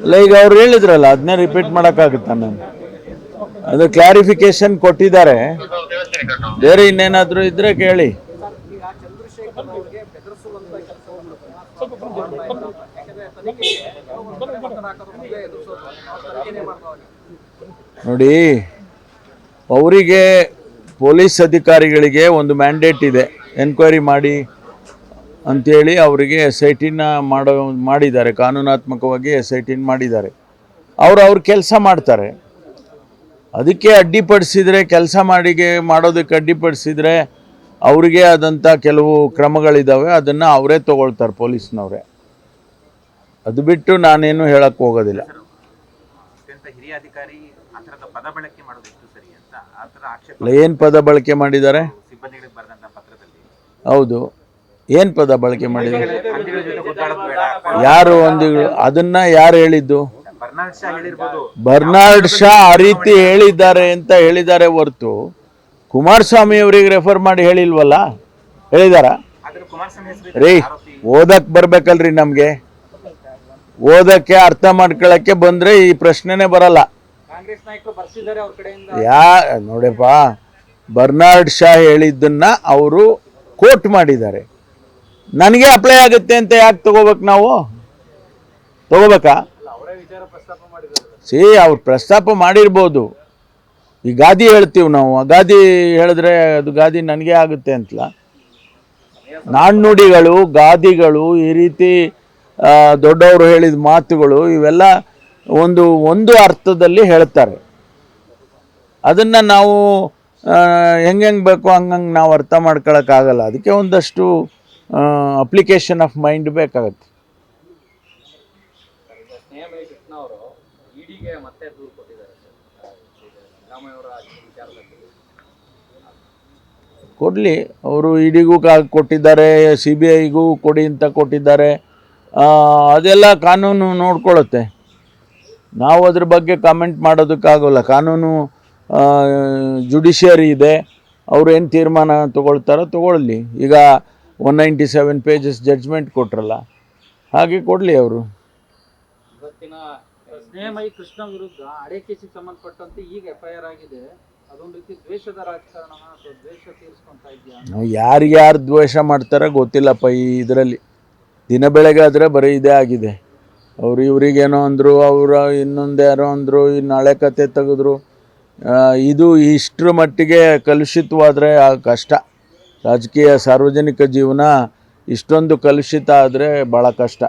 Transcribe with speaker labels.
Speaker 1: ಅಲ್ಲ, ಈಗ ಅವ್ರು ಹೇಳಿದ್ರಲ್ಲ, ಅದನ್ನೇ ರಿಪೀಟ್ ಮಾಡೋಕ್ಕಾಗುತ್ತಾ ನಾನು? ಅದು ಕ್ಲಾರಿಫಿಕೇಶನ್ ಕೊಟ್ಟಿದ್ದಾರೆ. ಬೇರೆ ಇನ್ನೇನಾದರೂ ಇದ್ರೆ ಕೇಳಿ. ನೋಡಿ, ಅವರಿಗೆ ಪೊಲೀಸ್ ಅಧಿಕಾರಿಗಳಿಗೆ ಒಂದು ಮ್ಯಾಂಡೇಟ್ ಇದೆ, ಎನ್ಕ್ವೈರಿ ಮಾಡಿ ಅಂಥೇಳಿ ಅವರಿಗೆ ಎಸ್ ಐ ಟಿನ ಮಾಡಿದ್ದಾರೆ, ಕಾನೂನಾತ್ಮಕವಾಗಿ ಎಸ್ ಐ ಟಿನ ಮಾಡಿದ್ದಾರೆ. ಅವ್ರ ಕೆಲಸ ಮಾಡ್ತಾರೆ. ಅದಕ್ಕೆ ಅಡ್ಡಿಪಡಿಸಿದರೆ, ಕೆಲಸ ಮಾಡೋದಕ್ಕೆ ಅಡ್ಡಿಪಡಿಸಿದರೆ ಅವರಿಗೆ ಆದಂಥ ಕೆಲವು ಕ್ರಮಗಳಿದ್ದಾವೆ, ಅದನ್ನು ಅವರೇ ತಗೊಳ್ತಾರೆ, ಪೊಲೀಸ್ನವರೇ. ಅದು ಬಿಟ್ಟು ನಾನೇನು ಹೇಳಕ್ಕೆ ಹೋಗೋದಿಲ್ಲ. ಏನು ಪದ ಬಳಕೆ ಮಾಡಿದ್ದಾರೆ? ಹೌದು, ಏನು ಪದ ಬಳಕೆ ಮಾಡಿದ್ದಾರೆ? ಯಾರು ಅದನ್ನ ಯಾರು ಹೇಳಿದ್ದು? ಬರ್ನಾರ್ಡ್ ಶಾ ಆ ರೀತಿ ಹೇಳಿದ್ದಾರೆ ಹೊರತು ಕುಮಾರಸ್ವಾಮಿ ಅವರಿಗೆ ರೆಫರ್ ಮಾಡಿ ಹೇಳಿಲ್ವಲ್ಲ. ಹೇಳಿದಾರ? ರೀ, ಓದಕ್ ಬರ್ಬೇಕಲ್ರಿ, ನಮ್ಗೆ ಓದಕ್ಕೆ ಅರ್ಥ ಮಾಡ್ಕೊಳಕ್ಕೆ ಬಂದ್ರೆ ಈ ಪ್ರಶ್ನೆನೇ ಬರಲ್ಲ. ನೋಡಪ್ಪ, ಬರ್ನಾರ್ಡ್ ಶಾ ಹೇಳಿದ್ದನ್ನ ಅವರು ಕೋಟ್ ಮಾಡಿದ್ದಾರೆ. ನನಗೆ ಅಪ್ಲೈ ಆಗುತ್ತೆ ಅಂತ ಯಾಕೆ ತಗೋಬೇಕು? ನಾವು ತಗೋಬೇಕಾ? ಅವ್ರು ಪ್ರಸ್ತಾಪ ಮಾಡಿರ್ಬೋದು. ಈ ಗಾದಿ ಹೇಳ್ತೀವಿ ನಾವು, ಗಾದಿ ಹೇಳಿದ್ರೆ ಅದು ಗಾದಿ ನನಗೆ ಆಗುತ್ತೆ ಅಂತಲ್ಲ. ನಾಣ್ಣುಡಿಗಳು, ಗಾದಿಗಳು, ಈ ರೀತಿ ದೊಡ್ಡವರು ಹೇಳಿದ ಮಾತುಗಳು ಇವೆಲ್ಲ ಒಂದು ಅರ್ಥದಲ್ಲಿ ಹೇಳ್ತಾರೆ. ಅದನ್ನು ನಾವು ಹೆಂಗೆ ಬೇಕೋ ಹಂಗಂಗೆ ನಾವು ಅರ್ಥ ಮಾಡ್ಕೊಳಕ್ಕಾಗಲ್ಲ. ಅದಕ್ಕೆ ಒಂದಷ್ಟು ಅಪ್ಲಿಕೇಶನ್ ಆಫ್ ಮೈಂಡ್ ಬೇಕಾಗತ್ತೆ. ಕೊಡಲಿ, ಅವರು ಇಡಿಗೂ ಕೊಟ್ಟಿದ್ದಾರೆ, CBIಗೂ ಕೊಡಿ ಅಂತ ಕೊಟ್ಟಿದ್ದಾರೆ. ಅದೆಲ್ಲ ಕಾನೂನು ನೋಡ್ಕೊಳ್ಳುತ್ತೆ. ನಾವು ಅದ್ರ ಬಗ್ಗೆ ಕಾಮೆಂಟ್ ಮಾಡೋದಕ್ಕಾಗೋಲ್ಲ. ಕಾನೂನು ಜುಡಿಷಿಯರಿ ಇದೆ, ಅವರು ಏನು ತೀರ್ಮಾನ ತಗೊಳ್ತಾರೋ ತಗೊಳ್ಳಿ. ಈಗ 197 ಪೇಜಸ್ ಜಡ್ಜ್ಮೆಂಟ್ ಕೊಟ್ರಲ್ಲ, ಹಾಗೆ ಕೊಡಲಿ ಅವರು.
Speaker 2: ಇವತ್ತಿನ ಸ್ನೇಹಮೈ ಕೃಷ್ಣ ವಿರುದ್ಧ ಹಳೆ ಕೇಸಿಗೆ ಸಂಬಂಧಪಟ್ಟಂತೆ ಈಗ FIR ಆಗಿದೆ. ಅದೊಂದು ರೀತಿ ದ್ವೇಷದ ರಾಜಕಾರಣ ಅಥವಾ ದ್ವೇಷ ತೀರಿಸ್ಕೊಂತ ಇದೆಯಾ?
Speaker 1: ನಾವು ಯಾರು ದ್ವೇಷ ಮಾಡ್ತಾರೋ ಗೊತ್ತಿಲ್ಲಪ್ಪ. ಈ ಇದರಲ್ಲಿ ದಿನ ಬೆಳಗ್ಗೆ ಆದರೆ ಬರೀ ಇದೇ ಆಗಿದೆ. ಅವರು ಇವ್ರಿಗೇನೋ ಅಂದರು, ಅವರು ಇನ್ನೊಂದು ಯಾರೋ ಅಂದರು, ಇನ್ನು ಹಳೆ ಕತೆ ತೆಗೆದ್ರು. ಇದು ಇಷ್ಟರ ಮಟ್ಟಿಗೆ ಕಲುಷಿತವಾದರೆ ಕಷ್ಟ. ರಾಜಕೀಯ ಸಾರ್ವಜನಿಕ ಜೀವನ ಇಷ್ಟೊಂದು ಕಲುಷಿತ ಆದರೆ ಭಾಳ ಕಷ್ಟ.